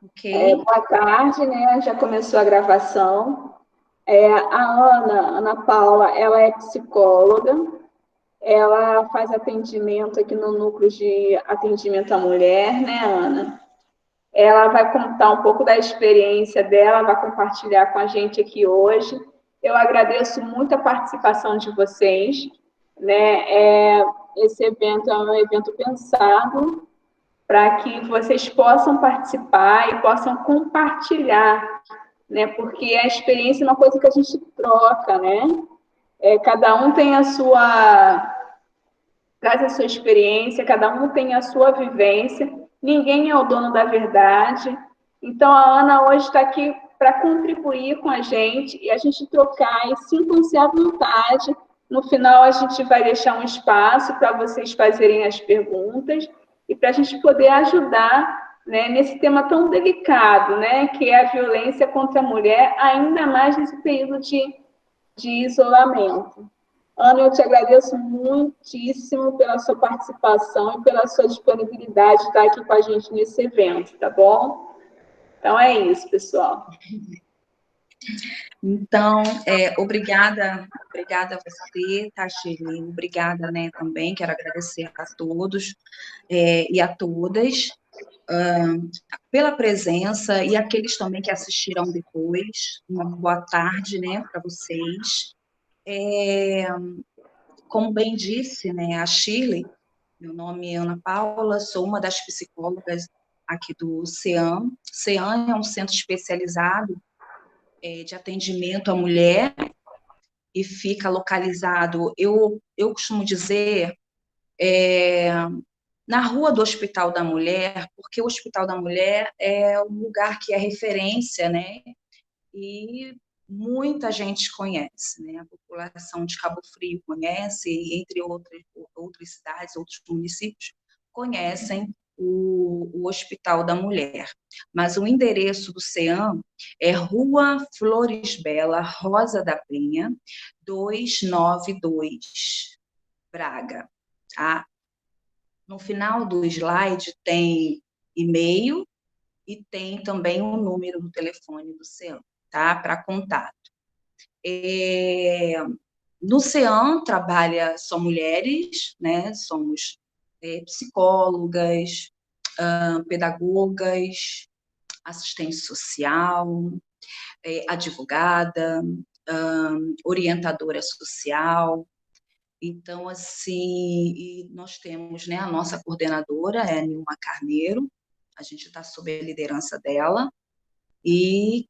Ok. Boa tarde, né? Já começou a gravação. A Ana Paula, ela é psicóloga, ela faz atendimento aqui no núcleo de atendimento à mulher, né, Ana? Ela vai contar um pouco da experiência dela, vai compartilhar com a gente aqui hoje. Eu agradeço muito a participação de vocês, né? Esse evento é um evento pensado para que vocês possam participar e possam compartilhar, né? Porque a experiência é uma coisa que a gente troca, né? Cada um tem a sua, traz a sua experiência, cada um tem a sua vivência, ninguém é o dono da verdade. Então, a Ana hoje está aqui para contribuir com a gente e a gente trocar e sintam-se à vontade. No final, a gente vai deixar um espaço para vocês fazerem as perguntas e para a gente poder ajudar, né, nesse tema tão delicado, né, que é a violência contra a mulher, ainda mais nesse período de isolamento. Ana, eu te agradeço muitíssimo pela sua participação e pela sua disponibilidade de estar aqui com a gente nesse evento, tá bom? Então é isso, pessoal. Então, obrigada a você, tá, Shirley? Obrigada, né, também, quero agradecer a todos e a todas pela presença e aqueles também que assistiram depois. Uma boa tarde, né, para vocês. Como bem disse, né, a Shirley, meu nome é Ana Paula, sou uma das psicólogas aqui do CEAM. CEAM é um centro especializado de atendimento à mulher e fica localizado, eu costumo dizer, na Rua do Hospital da Mulher, porque o Hospital da Mulher é um lugar que é referência, né? E muita gente conhece, né? A população de Cabo Frio conhece, entre outras cidades, outros municípios, conhecem o Hospital da Mulher. Mas o endereço do CEAM é Rua Flores Bela, Rosa da Penha, 292, Braga. Tá? No final do slide tem e-mail e tem também o número do telefone do CEAM, tá? Para contato. No CEAM trabalha só mulheres, né? Somos psicólogas, pedagogas, assistente social, advogada, orientadora social. Então, assim, nós temos, né, a nossa coordenadora, é a Nilma Carneiro, a gente está sob a liderança dela, e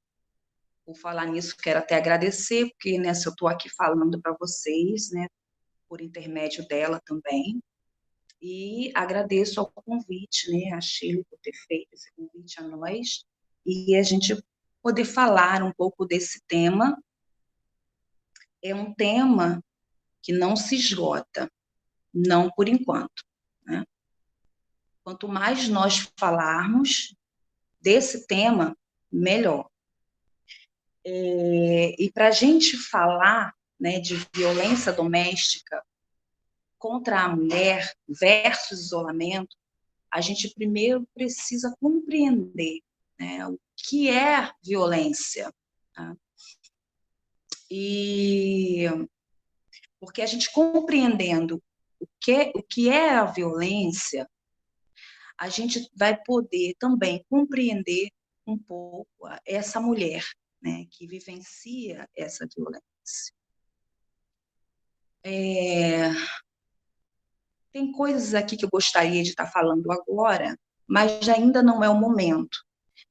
por falar nisso, quero até agradecer, porque nessa eu estou aqui falando para vocês, né, por intermédio dela também, e agradeço ao convite, né, a Shirley por ter feito esse convite a nós, e a gente poder falar um pouco desse tema. É um tema que não se esgota, não por enquanto, né? Quanto mais nós falarmos desse tema, melhor. E para a gente falar, né, de violência doméstica contra a mulher versus isolamento, a gente primeiro precisa compreender, né, o que é violência. Tá? E porque a gente compreendendo o que é a violência, a gente vai poder também compreender um pouco essa mulher, né, que vivencia essa violência. Tem coisas aqui que eu gostaria de estar falando agora, mas ainda não é o momento.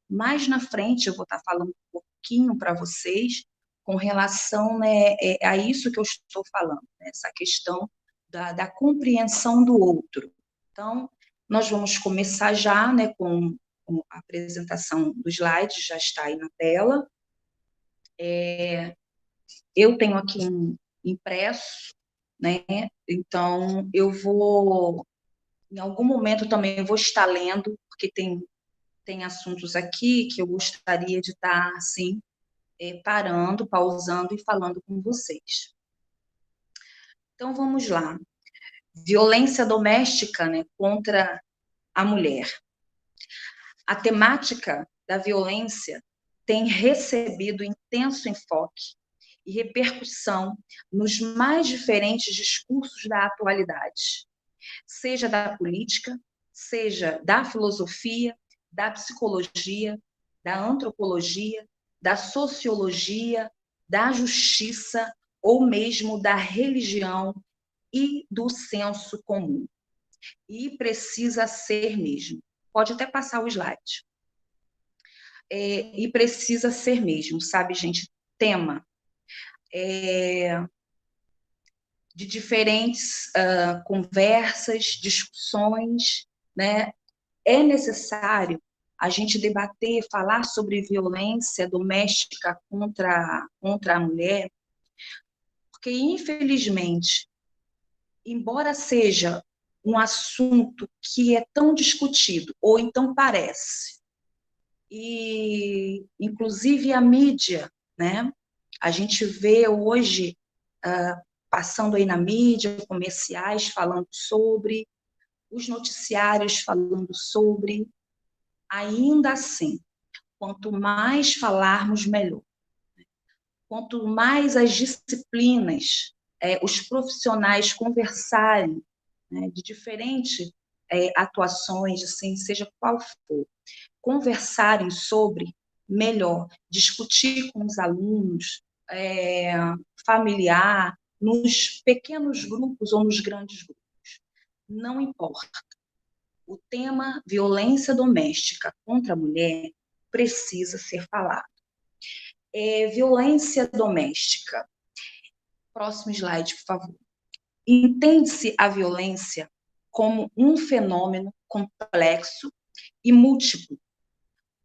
Mais na frente eu vou estar falando um pouquinho para vocês com relação, né, a isso que eu estou falando, né, essa questão da compreensão do outro. Então, nós vamos começar já, né, com a apresentação do slide, já está aí na tela. Eu tenho aqui um impresso, né, então eu vou, em algum momento também eu vou estar lendo, porque tem assuntos aqui que eu gostaria de estar, assim, parando, pausando e falando com vocês. Então, vamos lá. Violência doméstica, né, contra a mulher. A temática da violência tem recebido intenso enfoque e repercussão nos mais diferentes discursos da atualidade, seja da política, seja da filosofia, da psicologia, da antropologia, da sociologia, da justiça ou mesmo da religião e do senso comum. E precisa ser mesmo. Pode até passar o slide. E precisa ser mesmo, sabe, gente? Tema de diferentes conversas, discussões, né? É necessário a gente debater, falar sobre violência doméstica contra a mulher, porque, infelizmente, embora seja um assunto que é tão discutido, ou então parece, e, inclusive, a mídia, né? A gente vê hoje, passando aí na mídia, comerciais falando sobre, os noticiários falando sobre, ainda assim, quanto mais falarmos, melhor. Quanto mais as disciplinas, os profissionais conversarem, né, de diferentes atuações, assim, seja qual for, conversarem sobre, melhor, discutir com os alunos, familiar, nos pequenos grupos ou nos grandes grupos. Não importa. O tema violência doméstica contra a mulher precisa ser falado. Violência doméstica. Próximo slide, por favor. Entende-se a violência como um fenômeno complexo e múltiplo.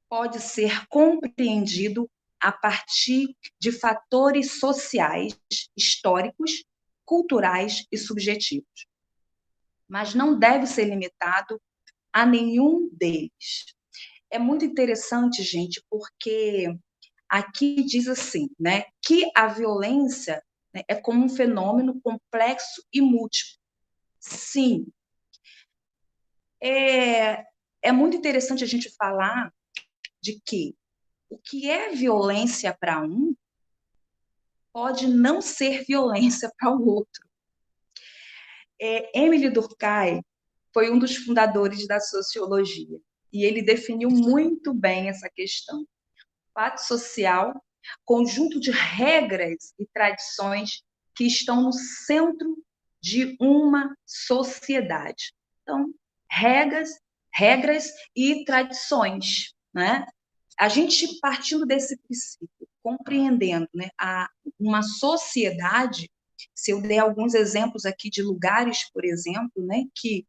Pode ser compreendido a partir de fatores sociais, históricos, culturais e subjetivos. Mas não deve ser limitado a nenhum deles. É muito interessante, gente, porque aqui diz assim, né, que a violência, né, é como um fenômeno complexo e múltiplo. Sim. É muito interessante a gente falar de que o que é violência para um pode não ser violência para o outro. Émile Durkheim foi um dos fundadores da sociologia e ele definiu muito bem essa questão. Fato social, conjunto de regras e tradições que estão no centro de uma sociedade. Então, regras e tradições, né? A gente, partindo desse princípio, compreendendo, né, uma sociedade, se eu der alguns exemplos aqui de lugares, por exemplo, né, que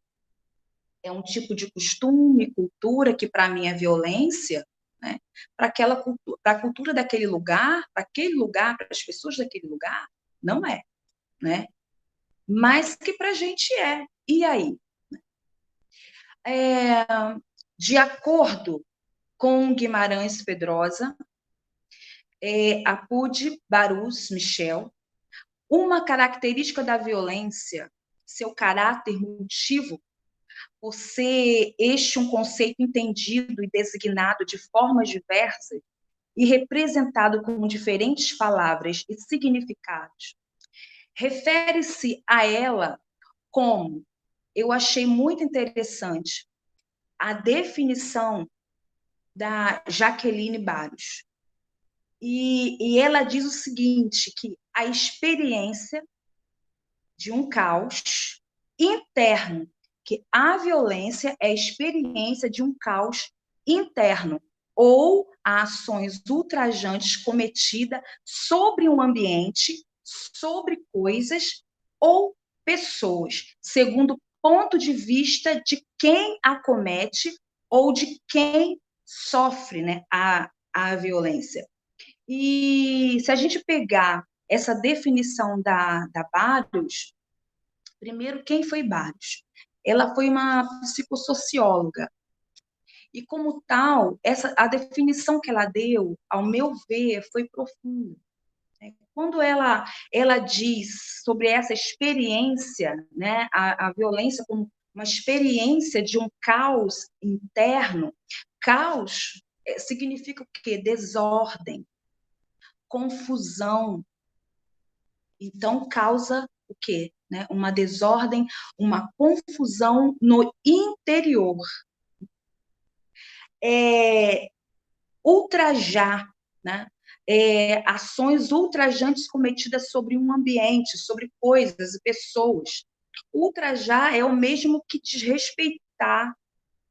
é um tipo de costume, cultura, que para mim é violência, né, para a cultura daquele lugar, para as pessoas daquele lugar, não é, né? Mas que para a gente é. E aí? De acordo com Guimarães Pedrosa, Apud Barus Michel, uma característica da violência, seu caráter motivo, por ser este um conceito entendido e designado de formas diversas e representado com diferentes palavras e significados, refere-se a ela como, eu achei muito interessante, a definição da Jaqueline Barros. E ela diz o seguinte, que a experiência de um caos interno, que a violência é a experiência de um caos interno, ou ações ultrajantes cometidas sobre um ambiente, sobre coisas ou pessoas, segundo o ponto de vista de quem a comete ou de quem sofre, né, a violência. E se a gente pegar essa definição da Barros, primeiro, quem foi Barros? Ela foi uma psicossocióloga. E, como tal, a definição que ela deu, ao meu ver, foi profunda. Quando ela diz sobre essa experiência, né, a violência como uma experiência de um caos interno, caos significa o quê? Desordem, confusão. Então, causa o quê? Né? Uma desordem, uma confusão no interior. Ultrajar, né? Ações ultrajantes cometidas sobre um ambiente, sobre coisas e pessoas. Ultrajar é o mesmo que desrespeitar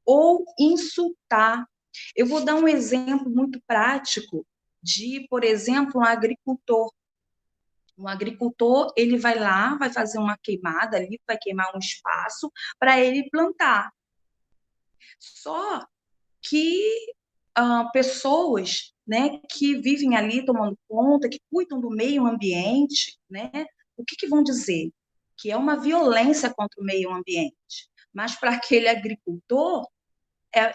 ou insultar. Eu vou dar um exemplo muito prático de, por exemplo, um agricultor. Um agricultor, ele vai lá, vai fazer uma queimada ali, vai queimar um espaço para ele plantar. Só que pessoas, né, que vivem ali tomando conta, que cuidam do meio ambiente, né, o que vão dizer? Que é uma violência contra o meio ambiente. Mas para aquele agricultor,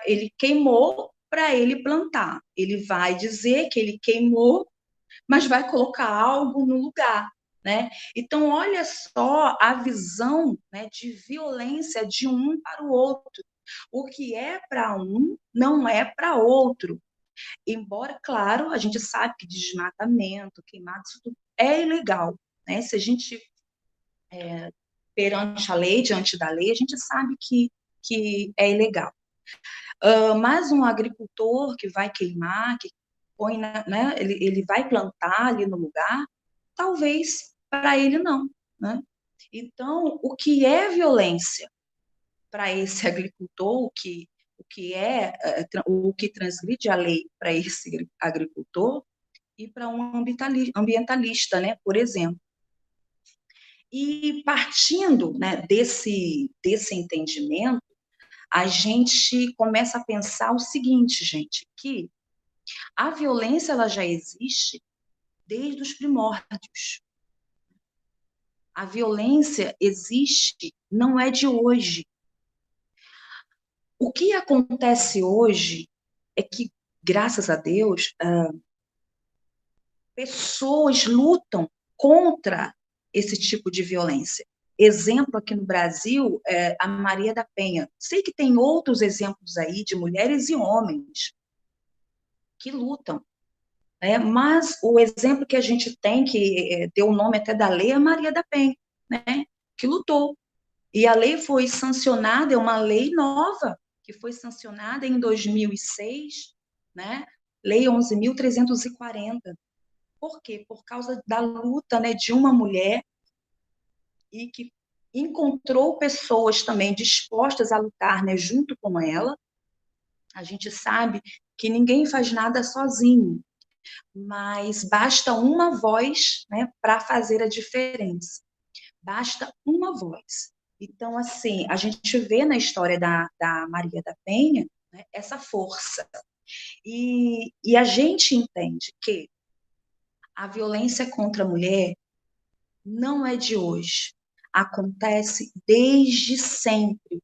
ele queimou para ele plantar. Ele vai dizer que ele queimou, mas vai colocar algo no lugar. Né? Então, olha só a visão, né, de violência de um para o outro. O que é para um não é para outro. Embora, claro, a gente sabe que desmatamento, queimado, isso tudo é ilegal. Né? Se a gente, perante a lei, diante da lei, a gente sabe que é ilegal. Mas um agricultor que vai queimar, que põe, né, ele vai plantar ali no lugar, talvez para ele não. Né? Então, o que é violência para esse agricultor, o que transgride a lei para esse agricultor e para um ambientalista, né, por exemplo. E partindo, né, desse entendimento, a gente começa a pensar o seguinte, gente, que a violência ela já existe desde os primórdios. A violência existe, não é de hoje. O que acontece hoje é que, graças a Deus, pessoas lutam contra esse tipo de violência. Exemplo aqui no Brasil é a Maria da Penha. Sei que tem outros exemplos aí de mulheres e homens que lutam, né? Mas o exemplo que a gente tem, que deu o nome até da lei, é a Maria da Penha, né? Que lutou. E a lei foi sancionada, é uma lei nova, que foi sancionada em 2006, né? Lei 11.340. Por quê? Por causa da luta, né, de uma mulher e que encontrou pessoas também dispostas a lutar, né, junto com ela. A gente sabe que ninguém faz nada sozinho, mas basta uma voz, né, para fazer a diferença. Basta uma voz. Então, assim, a gente vê na história da Maria da Penha, né, essa força. E a gente entende que a violência contra a mulher não é de hoje. Acontece desde sempre.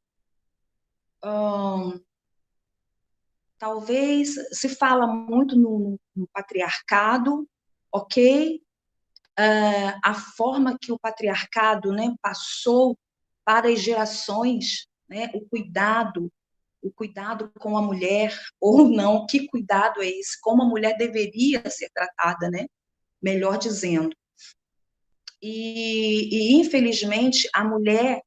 Talvez se fala muito no patriarcado, ok? A forma que o patriarcado, né, passou para as gerações, né, o cuidado com a mulher, ou não, que cuidado é esse? Como a mulher deveria ser tratada, né? Melhor dizendo. Infelizmente, a mulher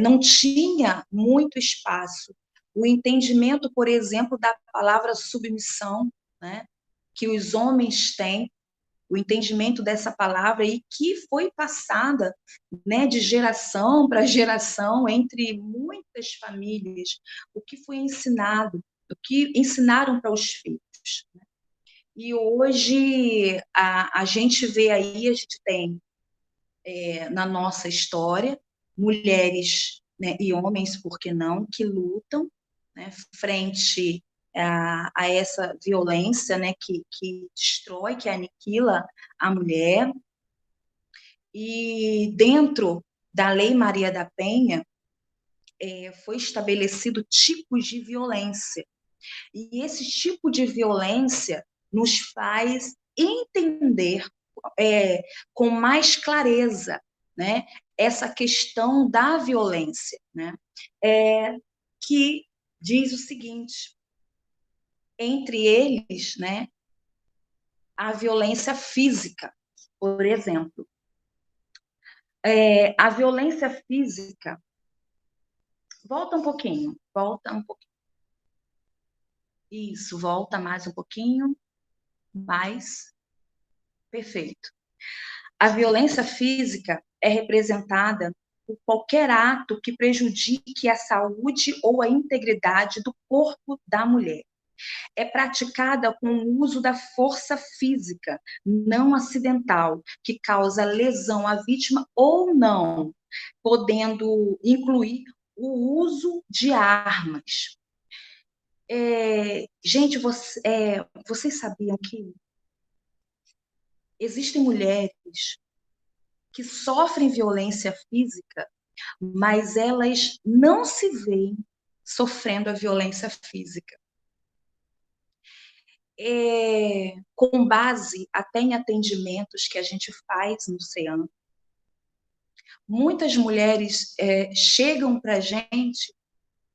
não tinha muito espaço. O entendimento, por exemplo, da palavra submissão, né, que os homens têm, o entendimento dessa palavra e que foi passada, né, de geração para geração entre muitas famílias, o que foi ensinado, o que ensinaram para os filhos. Né? E hoje a gente vê aí, a gente tem na nossa história mulheres, né, e homens, por que não, que lutam, né, frente a essa violência, né, que destrói, que aniquila a mulher. E dentro da Lei Maria da Penha, foi estabelecido tipos de violência. E esse tipo de violência nos faz entender com mais clareza, né, essa questão da violência, né, que diz o seguinte: Entre eles, né, a violência física, por exemplo. A violência física, volta um pouquinho. Isso, volta mais um pouquinho, mais, perfeito. A violência física é representada por qualquer ato que prejudique a saúde ou a integridade do corpo da mulher. É praticada com o uso da força física, não acidental, que causa lesão à vítima ou não, podendo incluir o uso de armas. Gente, vocês sabiam que existem mulheres que sofrem violência física, mas elas não se veem sofrendo a violência física. Com base até em atendimentos que a gente faz no CEAM, muitas mulheres chegam para a gente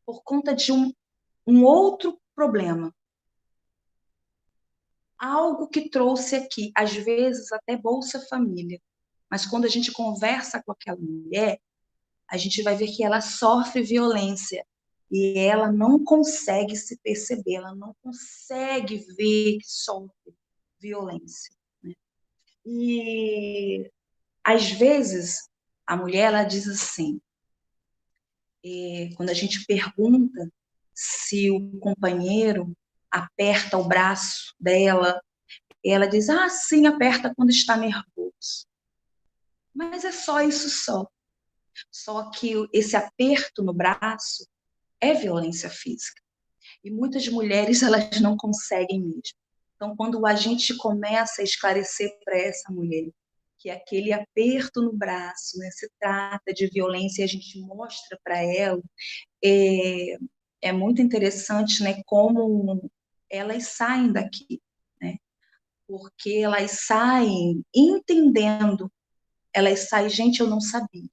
por conta de um outro problema. Algo que trouxe aqui, às vezes até Bolsa Família. Mas quando a gente conversa com aquela mulher, a gente vai ver que ela sofre violência e ela não consegue se perceber, ela não consegue ver que sofre violência, né? E às vezes a mulher ela diz assim, quando a gente pergunta se o companheiro aperta o braço dela, ela diz, sim, aperta quando está nervoso. Mas é só isso só. Só que esse aperto no braço é violência física. E muitas mulheres, elas não conseguem mesmo. Então, quando a gente começa a esclarecer para essa mulher que aquele aperto no braço, né, se trata de violência, e a gente mostra para ela, é muito interessante, né, como elas saem daqui, né? Porque elas saem entendendo, elas saem, gente, eu não sabia.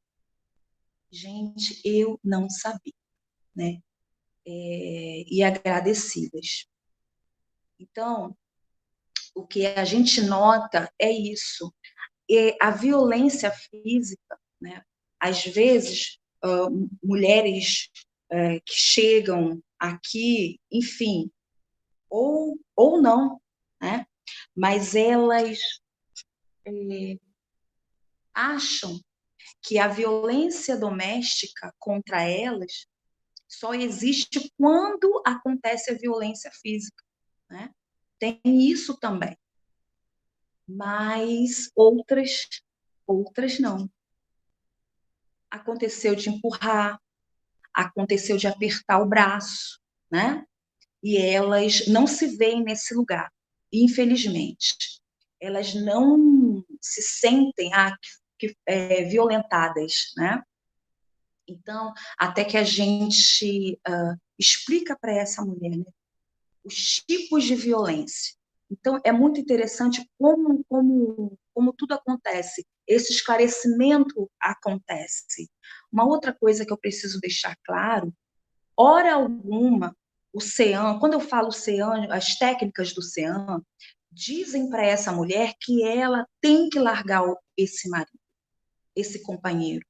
Gente, eu não sabia, né? E agradecidas. Então, o que a gente nota é isso. A violência física, né? Às vezes, mulheres que chegam aqui, enfim, ou não, né? Mas elas acham que a violência doméstica contra elas só existe quando acontece a violência física, né? Tem isso também. Mas outras não. Aconteceu de empurrar, aconteceu de apertar o braço, né? E elas não se veem nesse lugar, infelizmente. Elas não se sentem violentadas, né? Então, até que a gente explica para essa mulher, né, os tipos de violência. Então, é muito interessante como tudo acontece, esse esclarecimento acontece. Uma outra coisa que eu preciso deixar claro, hora alguma, o CEAM, quando eu falo CEAM, as técnicas do CEAM, dizem para essa mulher que ela tem que largar esse marido, esse companheiro,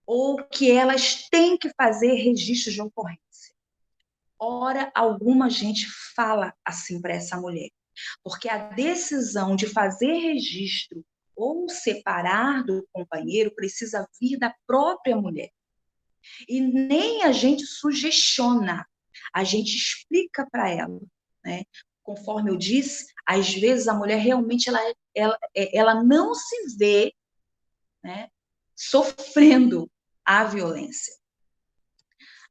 ou que elas têm que fazer registro de ocorrência. Hora alguma a gente fala assim para essa mulher, porque a decisão de fazer registro ou separar do companheiro precisa vir da própria mulher. E nem a gente sugestiona, a gente explica para ela, né? Conforme eu disse, às vezes a mulher realmente ela não se vê, né, sofrendo a violência.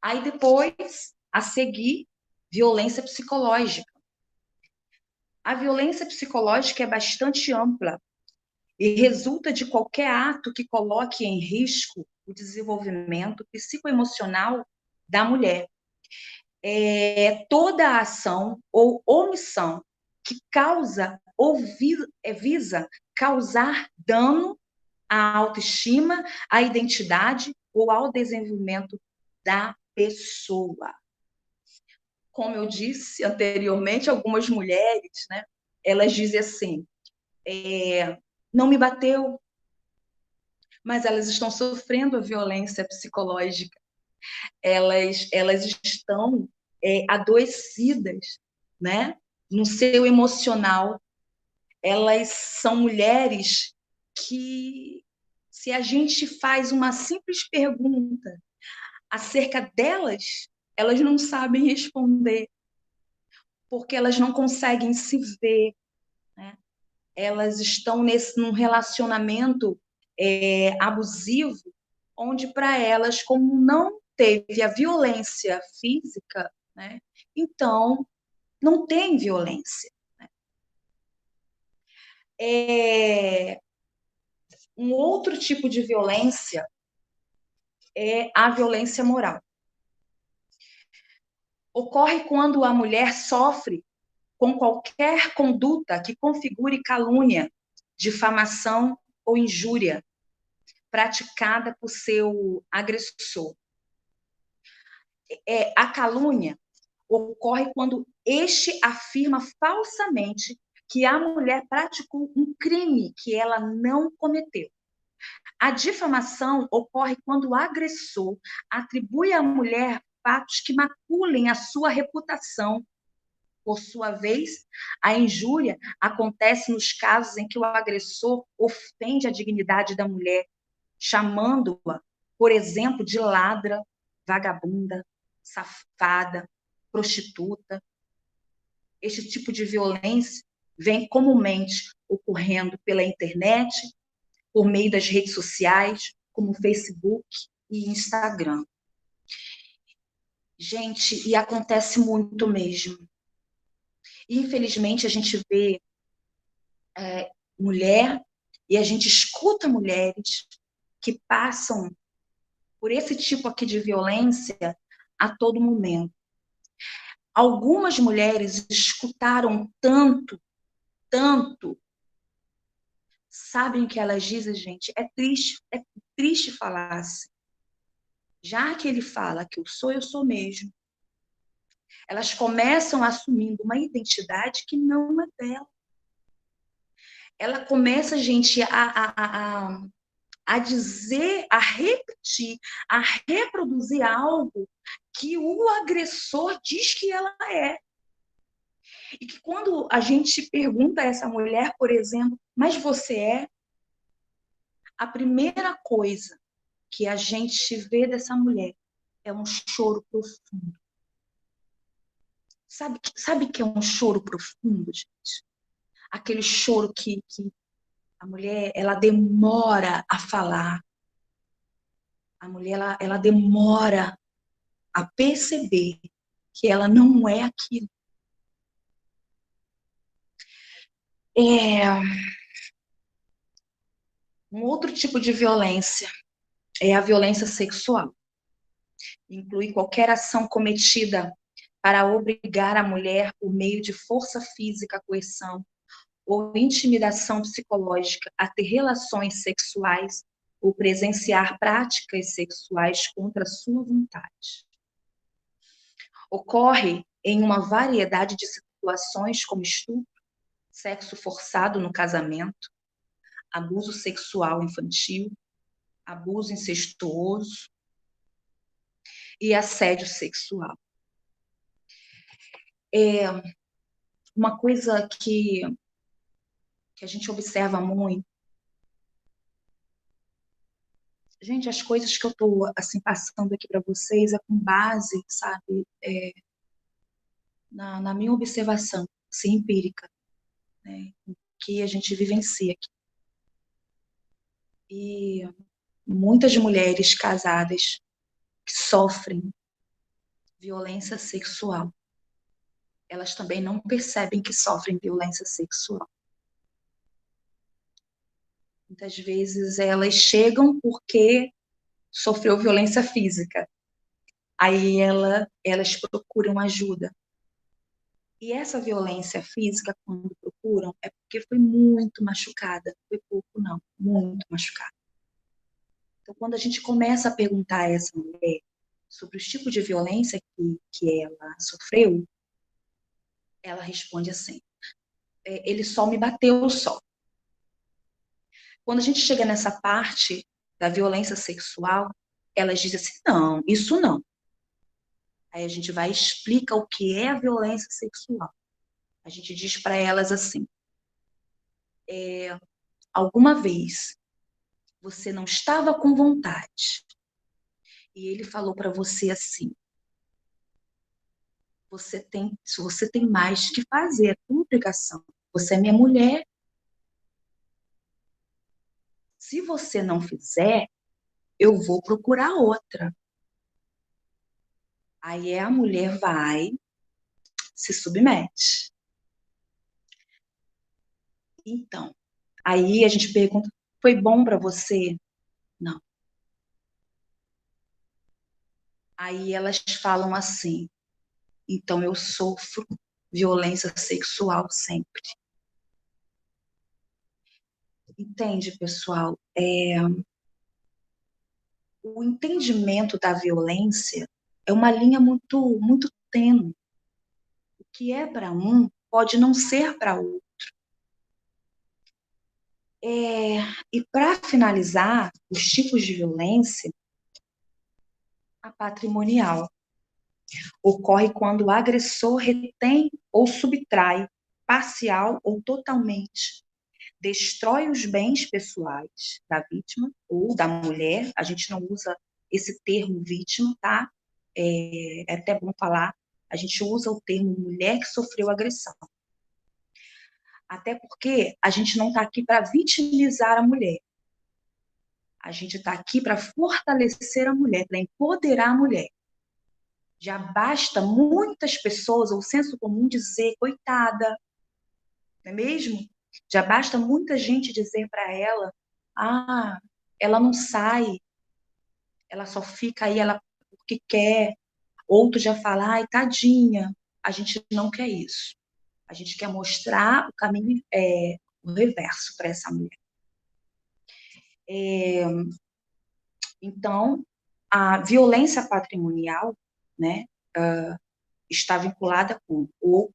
Aí depois, a seguir, violência psicológica. A violência psicológica é bastante ampla e resulta de qualquer ato que coloque em risco o desenvolvimento psicoemocional da mulher. Toda ação ou omissão que causa ou visa causar dano à autoestima, à identidade ou ao desenvolvimento da pessoa. como eu disse anteriormente, algumas mulheres, né, elas dizem assim, não me bateu, mas elas estão sofrendo a violência psicológica, elas estão adoecidas, né, no seu emocional. Elas são mulheres que, se a gente faz uma simples pergunta acerca delas, elas não sabem responder, porque elas não conseguem se ver, né? Elas estão num relacionamento abusivo, onde para elas, como não teve a violência física, né? Então não tem violência. Um outro tipo de violência é a violência moral. Ocorre quando a mulher sofre com qualquer conduta que configure calúnia, difamação ou injúria praticada por seu agressor. A calúnia ocorre quando este afirma falsamente que a mulher praticou um crime que ela não cometeu. A difamação ocorre quando o agressor atribui à mulher fatos que maculem a sua reputação. Por sua vez, a injúria acontece nos casos em que o agressor ofende a dignidade da mulher, chamando-a, por exemplo, de ladra, vagabunda, safada, prostituta. Este tipo de violência vem comumente ocorrendo pela internet, por meio das redes sociais, como Facebook e Instagram. Gente, e acontece muito mesmo. Infelizmente, a gente vê mulher e a gente escuta mulheres que passam por esse tipo aqui de violência a todo momento. Algumas mulheres escutaram tanto, tanto, sabem o que elas dizem, gente? É triste falar assim. Já que ele fala que eu sou mesmo, elas começam assumindo uma identidade que não é dela. Ela começa, gente, a dizer, a repetir, a reproduzir algo que o agressor diz que ela é. E que quando a gente pergunta a essa mulher, por exemplo, mas você é? A primeira coisa que a gente vê dessa mulher é um choro profundo. Sabe que é um choro profundo, gente? Aquele choro que a mulher, ela demora a falar. A mulher, ela demora a perceber que ela não é aquilo. Um outro tipo de violência é a violência sexual. Inclui qualquer ação cometida para obrigar a mulher, por meio de força física, coerção ou intimidação psicológica, a ter relações sexuais ou presenciar práticas sexuais contra sua vontade. Ocorre em uma variedade de situações, como estupro, sexo forçado no casamento, abuso sexual infantil, abuso incestuoso e assédio sexual. Uma coisa que a gente observa muito. Gente, as coisas que eu estou assim, passando aqui para vocês é com base, sabe, na minha observação assim, empírica, né, que a gente vivencia aqui. E muitas mulheres casadas que sofrem violência sexual, elas também não percebem que sofrem violência sexual. Muitas vezes elas chegam porque sofreu violência física. Aí elas procuram ajuda. E essa violência física, quando procuram, é porque foi muito machucada. Foi pouco, não. Muito machucada. Então, quando a gente começa a perguntar a essa mulher, sobre os tipos de violência que ela sofreu, ela responde assim: ele só me bateu só. Quando a gente chega nessa parte da violência sexual, elas dizem assim: não, isso não. Aí a gente vai e explica o que é a violência sexual. A gente diz para elas assim: alguma vez você não estava com vontade e ele falou para você assim: você tem mais que fazer, é tua obrigação. Você é minha mulher. Se você não fizer, eu vou procurar outra. Aí a mulher vai, se submete. Então, aí a gente pergunta: foi bom para você? Não. Aí elas falam assim: então eu sofro violência sexual sempre. Entende, pessoal? O entendimento da violência é uma linha muito, muito tênue. O que é para um pode não ser para outro. E para finalizar, os tipos de violência, a patrimonial ocorre quando o agressor retém ou subtrai, parcial ou totalmente, destrói os bens pessoais da vítima ou da mulher. A gente não usa esse termo vítima, tá? É até bom falar. A gente usa o termo mulher que sofreu agressão. Até porque a gente não está aqui para vitimizar a mulher. A gente está aqui para fortalecer a mulher, para empoderar a mulher. Já basta muitas pessoas, ou o senso comum, dizer, coitada, não é mesmo? Já basta muita gente dizer para ela: ah, ela não sai, ela só fica aí ela porque quer. Outro já fala: ai, tadinha. A gente não quer isso. A gente quer mostrar o caminho, o reverso para essa mulher. Então, a violência patrimonial, né, está vinculada com, ou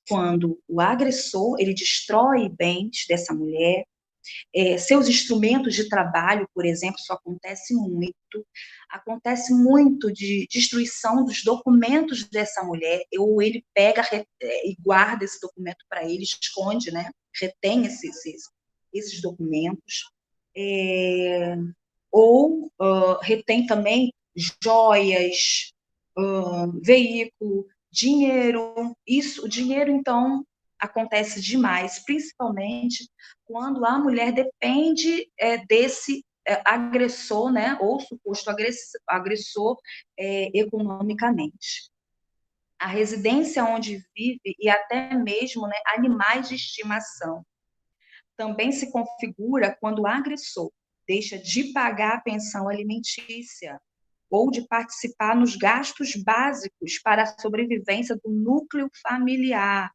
quando o agressor ele destrói bens dessa mulher, seus instrumentos de trabalho, por exemplo, isso acontece muito de destruição dos documentos dessa mulher, ou ele pega e guarda esse documento para ele, esconde, né? Retém esses documentos, ou retém também joias, veículo, dinheiro. O dinheiro, então, acontece demais, principalmente quando a mulher depende desse agressor, né, ou suposto agressor economicamente. A residência onde vive e até mesmo, né, animais de estimação. Também se configura quando o agressor deixa de pagar a pensão alimentícia ou de participar nos gastos básicos para a sobrevivência do núcleo familiar,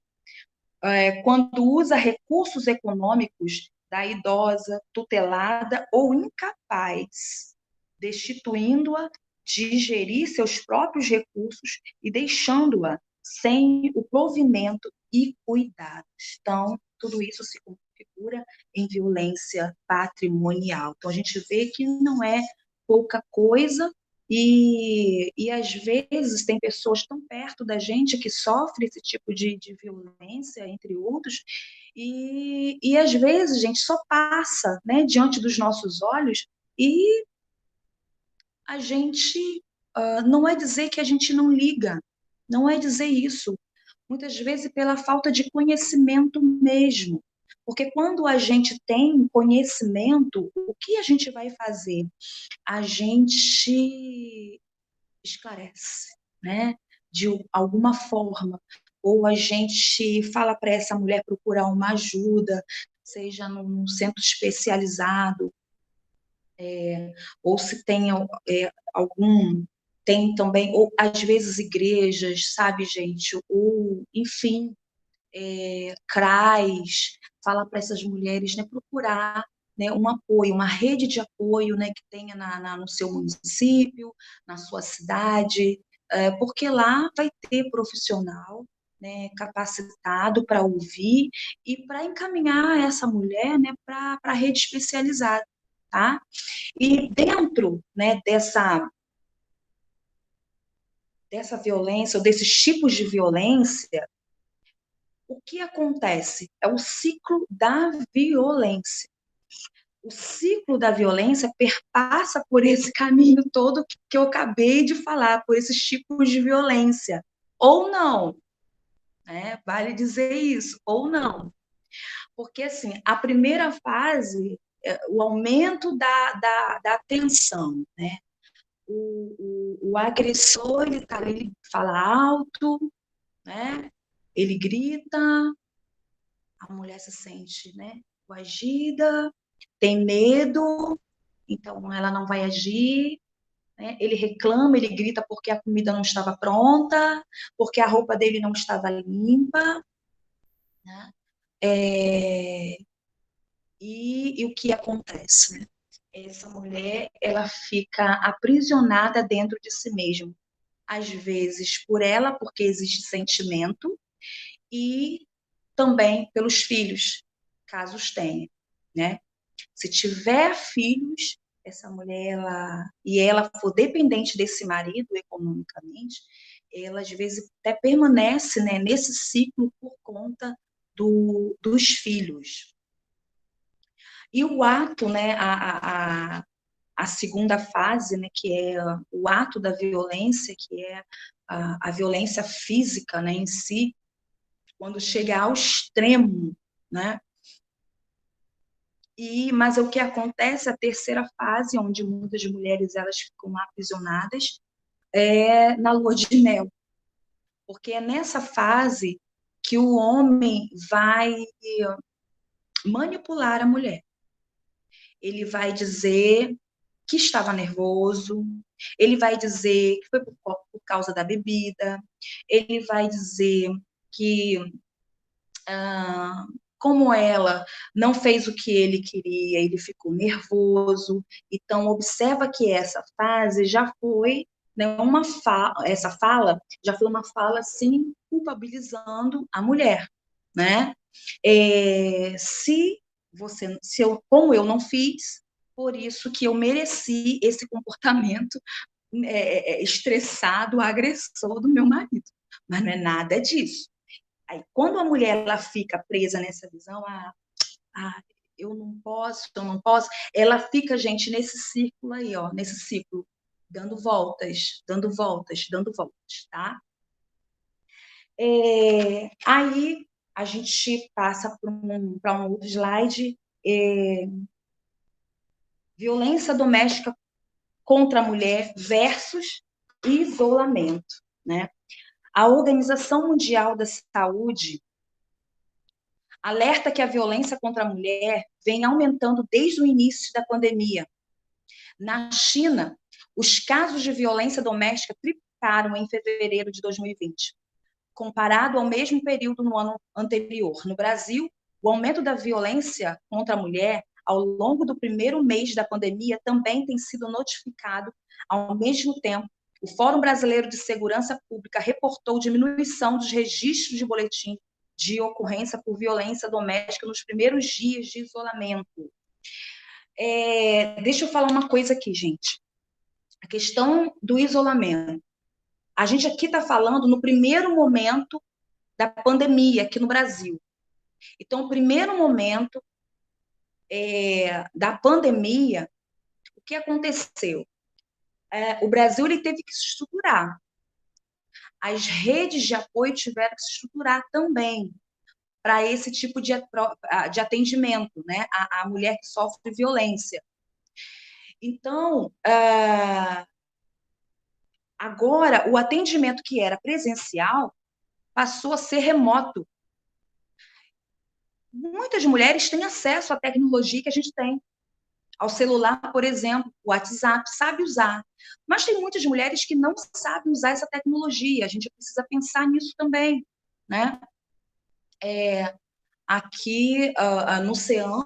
quando usa recursos econômicos da idosa, tutelada ou incapaz, destituindo-a de gerir seus próprios recursos e deixando-a sem o provimento e cuidados. Então, tudo isso se configura em violência patrimonial. Então, a gente vê que não é pouca coisa e às vezes tem pessoas tão perto da gente que sofrem esse tipo de violência, entre outros, e às vezes, gente, só passa, né, diante dos nossos olhos e a gente não é dizer que a gente não liga, não é dizer isso. Muitas vezes pela falta de conhecimento mesmo. Porque quando a gente tem conhecimento, o que a gente vai fazer? A gente esclarece, né? De alguma forma. Ou a gente fala para essa mulher procurar uma ajuda, seja num centro especializado, ou se tem algum. Tem também, ou às vezes igrejas, sabe, gente? Ou, enfim, CRAs, fala para essas mulheres, né, procurar, né, um apoio, uma rede de apoio, né, que tenha no seu município, na sua cidade, porque lá vai ter profissional, né, capacitado para ouvir e para encaminhar essa mulher, né, para a rede especializada, tá? E dentro, né, dessa violência, ou desses tipos de violência, o que acontece? É o ciclo da violência. O ciclo da violência perpassa por esse caminho todo que eu acabei de falar, por esses tipos de violência. Ou não, né? Vale dizer isso, ou não. Porque, assim, a primeira fase, o aumento da tensão, né? O agressor, ele fala alto, né? Ele grita, a mulher se sente, né, coagida, tem medo, então ela não vai agir, né? Ele reclama, ele grita porque a comida não estava pronta, porque a roupa dele não estava limpa, né? É, e o que acontece, né? Essa mulher, ela fica aprisionada dentro de si mesma, às vezes por ela, porque existe sentimento, e também pelos filhos, caso os tenha, né? Se tiver filhos, essa mulher, ela for dependente desse marido economicamente, ela às vezes até permanece, né, nesse ciclo por conta dos filhos. E o ato, né, a segunda fase, né, que é o ato da violência, que é a violência física, né, em si, quando chega ao extremo, né? Mas o que acontece, a terceira fase, onde muitas mulheres elas ficam aprisionadas, é na lua de mel, porque é nessa fase que o homem vai manipular a mulher. Ele vai dizer que estava nervoso, ele vai dizer que foi por causa da bebida, ele vai dizer que como ela não fez o que ele queria, ele ficou nervoso. Então, observa que essa fase já foi, né, essa fala já foi uma fala, assim, culpabilizando a mulher, né? Como eu não fiz, por isso que eu mereci esse comportamento estressado, agressor do meu marido. Mas não é nada disso. Aí, quando a mulher ela fica presa nessa visão, eu não posso, ela fica, gente, nesse círculo aí, ó, nesse ciclo, dando voltas, dando voltas, dando voltas, tá? Aí a gente passa para um outro slide. Violência doméstica contra a mulher versus isolamento, né? A Organização Mundial da Saúde alerta que a violência contra a mulher vem aumentando desde o início da pandemia. Na China, os casos de violência doméstica triplicaram em fevereiro de 2020, comparado ao mesmo período no ano anterior. No Brasil, o aumento da violência contra a mulher ao longo do primeiro mês da pandemia também tem sido notificado. Ao mesmo tempo, o Fórum Brasileiro de Segurança Pública reportou diminuição dos registros de boletim de ocorrência por violência doméstica nos primeiros dias de isolamento. Deixa eu falar uma coisa aqui, gente. A questão do isolamento. A gente aqui está falando no primeiro momento da pandemia aqui no Brasil. Então, o primeiro momento da pandemia, o que aconteceu? O Brasil ele teve que se estruturar. As redes de apoio tiveram que se estruturar também para esse tipo de atendimento, né? A mulher que sofre violência. Então, agora, o atendimento que era presencial passou a ser remoto. Muitas mulheres têm acesso à tecnologia que a gente tem, ao celular, por exemplo, o WhatsApp, sabe usar. Mas tem muitas mulheres que não sabem usar essa tecnologia, a gente precisa pensar nisso também, né? Aqui no CEAM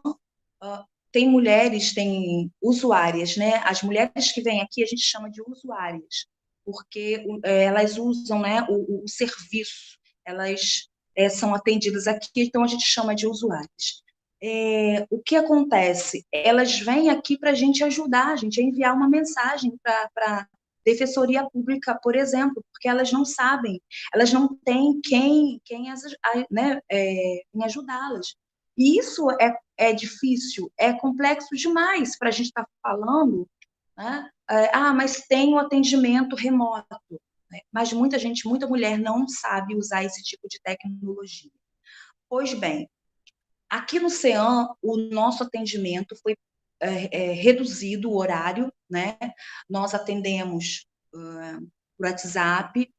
tem mulheres, tem usuárias, né? As mulheres que vêm aqui a gente chama de usuárias, porque elas usam, né, o serviço, elas são atendidas aqui, então a gente chama de usuárias. O que acontece? Elas vêm aqui para a gente ajudar, a gente a enviar uma mensagem para Defensoria Pública, por exemplo, porque elas não sabem, elas não têm quem né, em ajudá-las. E isso é difícil, é complexo demais para a gente estar falando, né? Mas tem o atendimento remoto, né? Mas muita gente, muita mulher não sabe usar esse tipo de tecnologia. Pois bem, aqui no CEAM, o nosso atendimento foi reduzido o horário, né? Nós atendemos por WhatsApp,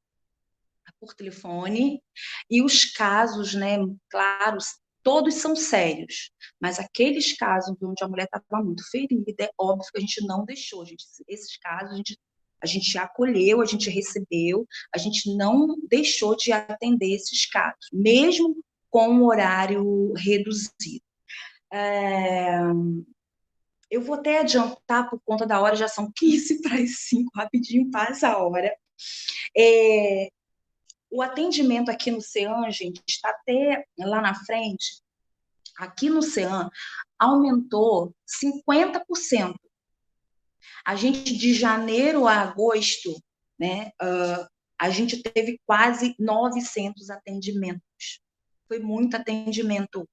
por telefone, e os casos, né, claro, todos são sérios, mas aqueles casos onde a mulher estava muito ferida, é óbvio que a gente não deixou, esses casos a gente acolheu, a gente recebeu, a gente não deixou de atender esses casos, mesmo com o horário reduzido. Eu vou até adiantar por conta da hora, já são 15 para as 5, rapidinho passa a hora. O atendimento aqui no CEAM, gente, está até lá na frente, aqui no CEAM, aumentou 50%. A gente, de janeiro a agosto, né, a gente teve quase 900 atendimentos. Foi muito atendimento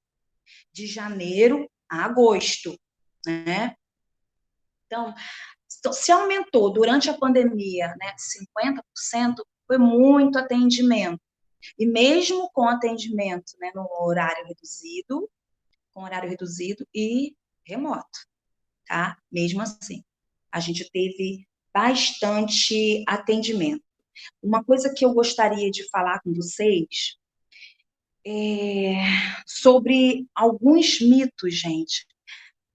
de janeiro a agosto, né? Então, se aumentou durante a pandemia, né, 50%, foi muito atendimento. E mesmo com atendimento, né, no horário reduzido, com horário reduzido e remoto, tá? Mesmo assim, a gente teve bastante atendimento. Uma coisa que eu gostaria de falar com vocês é sobre alguns mitos, gente.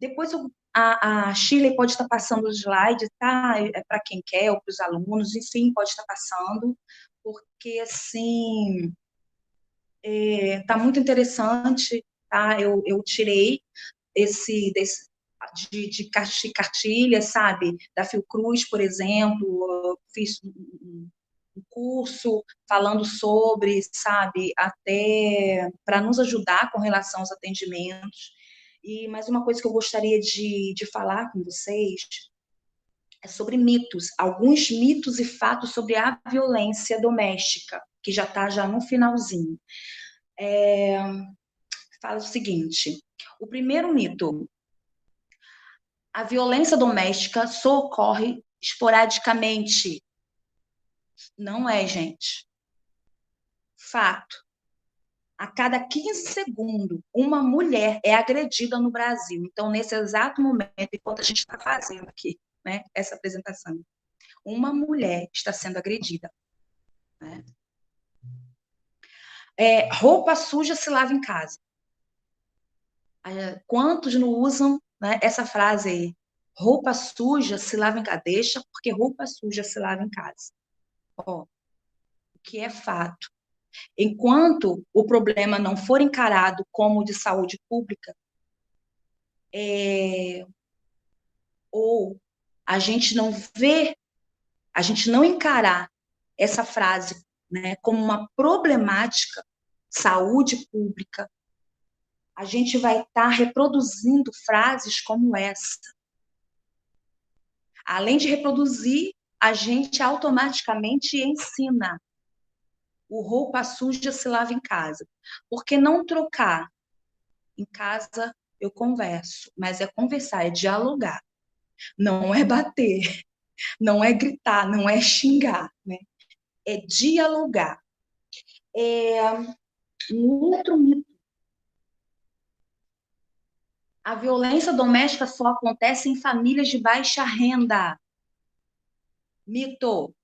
Depois a Shirley pode estar passando o slide, tá? Para quem quer, ou para os alunos, enfim, pode estar passando, porque, assim, tá muito interessante, tá? Eu tirei de cartilha, sabe? Da Fiocruz, por exemplo, fiz um curso falando sobre, sabe? Até para nos ajudar com relação aos atendimentos. E mais uma coisa que eu gostaria de falar com vocês é sobre mitos, alguns mitos e fatos sobre a violência doméstica, que já está já no finalzinho. Fala o seguinte: o primeiro mito, a violência doméstica só ocorre esporadicamente. Não é, gente. Fato. A cada 15 segundos, uma mulher é agredida no Brasil. Então, nesse exato momento, enquanto a gente está fazendo aqui, né, essa apresentação, uma mulher está sendo agredida. Né? Roupa suja se lava em casa. Quantos não usam, né, essa frase aí? Roupa suja se lava em casa. Deixa, porque roupa suja se lava em casa. Ó, o que é fato. Enquanto o problema não for encarado como de saúde pública, ou a gente não vê, a gente não encarar essa frase, né, como uma problemática saúde pública, a gente vai estar reproduzindo frases como essa. Além de reproduzir, a gente automaticamente ensina. O roupa suja se lava em casa. Por que não trocar? Em casa eu converso, mas é conversar, é dialogar. Não é bater, não é gritar, não é xingar, né? É dialogar. Um outro mito. A violência doméstica só acontece em famílias de baixa renda. Mito.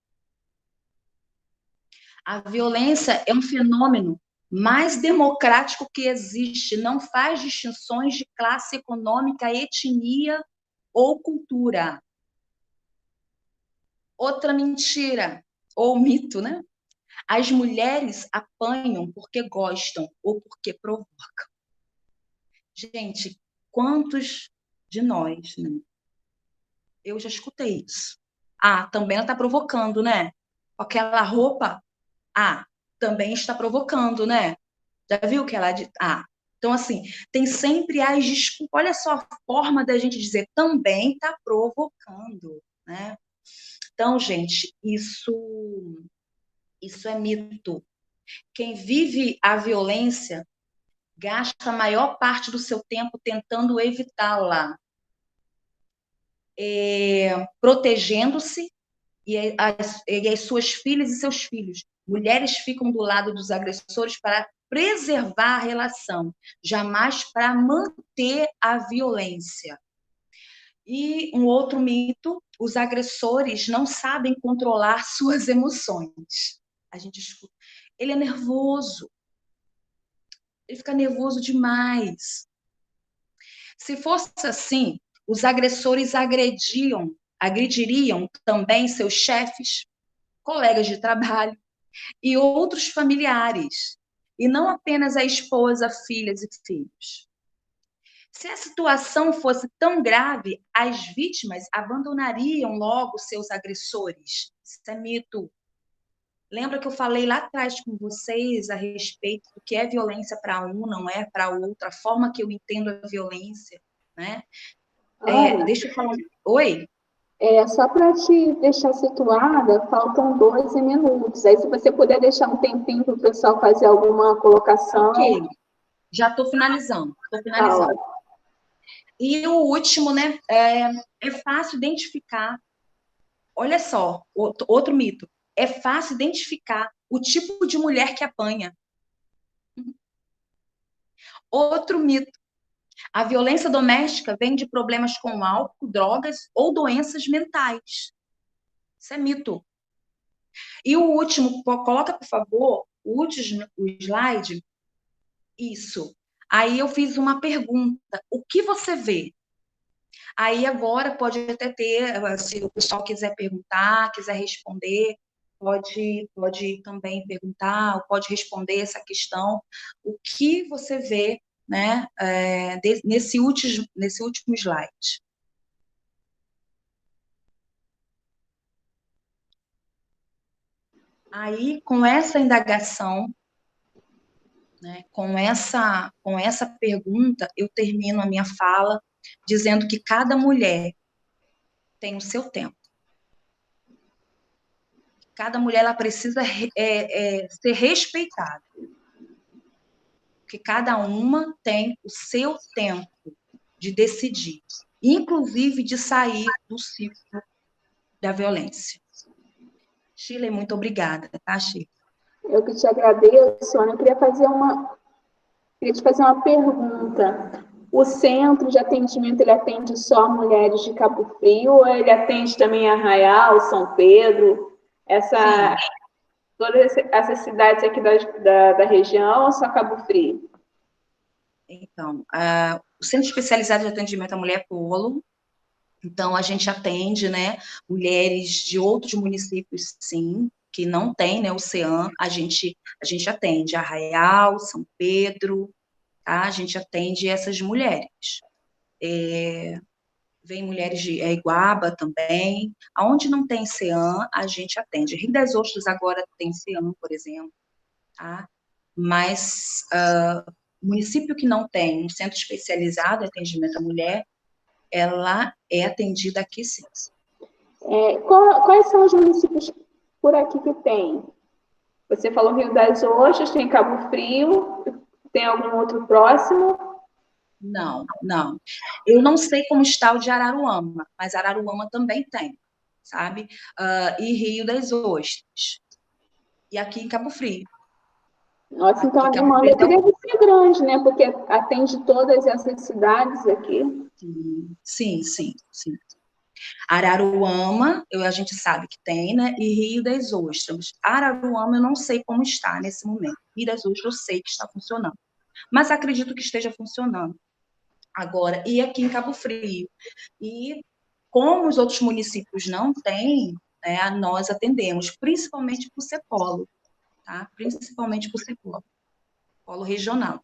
A violência é um fenômeno mais democrático que existe, não faz distinções de classe econômica, etnia ou cultura. Outra mentira, ou mito, né? As mulheres apanham porque gostam ou porque provocam. Gente, quantos de nós, né? Eu já escutei isso. Ah, também ela está provocando, né? Aquela roupa, ah, também está provocando, né? Já viu que ela... Ah, então, assim, tem sempre as desculpas. Olha só a forma da gente dizer, também está provocando, né? Então, gente, isso é mito. Quem vive a violência gasta a maior parte do seu tempo tentando evitá-la, protegendo-se e as suas filhas e seus filhos. Mulheres ficam do lado dos agressores para preservar a relação, jamais para manter a violência. E um outro mito, os agressores não sabem controlar suas emoções. A gente escuta, ele é nervoso, ele fica nervoso demais. Se fosse assim, os agressores agrediriam também seus chefes, colegas de trabalho e outros familiares, e não apenas a esposa, filhas e filhos. Se a situação fosse tão grave, as vítimas abandonariam logo seus agressores. Isso é mito. Lembra que eu falei lá atrás com vocês a respeito do que é violência para um, não é para outro, a forma que eu entendo a violência, né? Ana, Deixa eu falar. Oi? só para te deixar situada, faltam 12 minutos. Aí, se você puder deixar um tempinho para o pessoal fazer alguma colocação. Ok, já estou finalizando. Tá, ó. E o último, né? É fácil identificar. Olha só, outro mito. É fácil identificar o tipo de mulher que apanha. Outro mito. A violência doméstica vem de problemas com álcool, drogas ou doenças mentais. Isso é mito. E o último, coloca, por favor, o último slide. Isso. Aí eu fiz uma pergunta. O que você vê? Aí agora pode até ter, se o pessoal quiser perguntar, quiser responder, pode também perguntar, ou pode responder essa questão. O que você vê, né, nesse último slide? Aí, com essa indagação, né, com essa pergunta, eu termino a minha fala dizendo que cada mulher tem o seu tempo. Cada mulher ela precisa ser respeitada. Porque cada uma tem o seu tempo de decidir, inclusive de sair do ciclo da violência. Shirley, muito obrigada, tá, Shirley? Eu que te agradeço, Ana. Eu queria te fazer uma pergunta. O centro de atendimento, ele atende só mulheres de Cabo Frio ou ele atende também Arraial, São Pedro, todas essas cidades aqui da região ou só Cabo Frio? Então, o Centro Especializado de Atendimento à Mulher Polo, então a gente atende, né, mulheres de outros municípios, sim, que não tem, né, o CEAM, a gente atende Arraial, São Pedro, tá? A gente atende essas mulheres. Vem mulheres de Iguaba também. Aonde não tem CEAM, a gente atende. Rio das Ostras agora tem CEAM, por exemplo, tá? Mas município que não tem um centro especializado em atendimento à mulher, ela é atendida aqui, sim. Quais são os municípios por aqui que tem? Você falou Rio das Ostras, tem Cabo Frio, tem algum outro próximo? Não, não. Eu não sei como está o de Araruama, mas Araruama também tem, sabe? E Rio das Ostras. E aqui em Cabo Frio. Nossa, então Aqui a em Cabo demanda Frio aqui tem deve ser grande, né? Porque atende todas essas cidades aqui. Sim, sim, sim. Araruama, a gente sabe que tem, né? E Rio das Ostras. Araruama eu não sei como está nesse momento. Rio das Ostras eu sei que está funcionando. Mas acredito que esteja funcionando agora. E aqui em Cabo Frio. E como os outros municípios não têm, né, nós atendemos, principalmente por ser polo, tá? Principalmente por ser polo regional.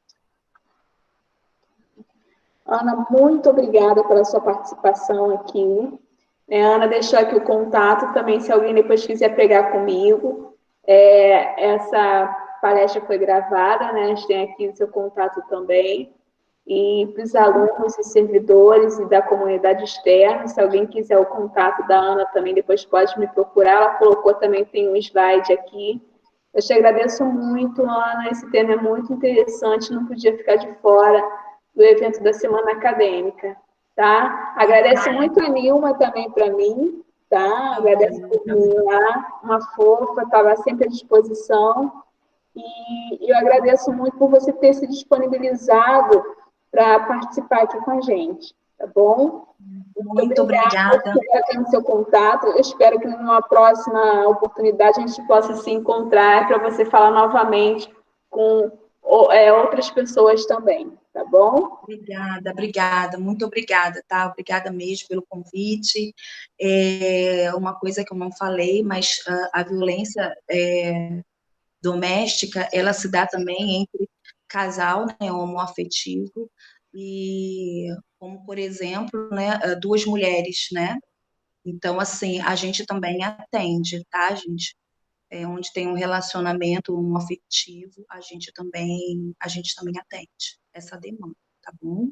Ana, muito obrigada pela sua participação aqui. A Ana deixou aqui o contato também, se alguém depois quiser pegar comigo. Essa palestra foi gravada, né? A gente tem aqui o seu contato também. E para os alunos e servidores e da comunidade externa, se alguém quiser o contato da Ana também, depois pode me procurar. Ela colocou também, tem um slide aqui. Eu te agradeço muito, Ana. Esse tema é muito interessante, não podia ficar de fora do evento da Semana Acadêmica, tá? Agradeço muito a Nilma também para mim, tá? Agradeço por mim lá, uma fofa, estava sempre à disposição. E eu agradeço muito por você ter se disponibilizado para participar aqui com a gente, tá bom? Muito obrigada. Eu tenho o seu contato. Eu espero que numa próxima oportunidade a gente possa se encontrar para você falar novamente com outras pessoas também, tá bom? Obrigada, muito obrigada, tá? Obrigada mesmo pelo convite. Uma coisa que eu não falei, mas a violência doméstica, ela se dá também entre casal, né, homoafetivo, e como, por exemplo, né, duas mulheres, né? Então, assim, a gente também atende, tá, gente? Onde tem um relacionamento homoafetivo, a gente também atende essa demanda, tá bom?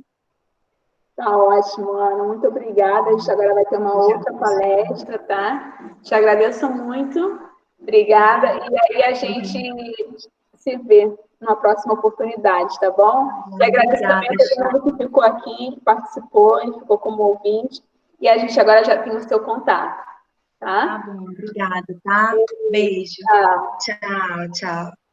Tá ótimo, Ana. Muito obrigada. A gente agora vai ter uma outra palestra, tá? Te agradeço muito. Obrigada. E aí a gente se vê numa próxima oportunidade, tá bom? E agradeço também a todo mundo que ficou aqui, que participou e ficou como ouvinte. E a gente agora já tem o seu contato, tá? Tá bom, obrigada, tá? Beijo. Tchau. Tchau, tchau.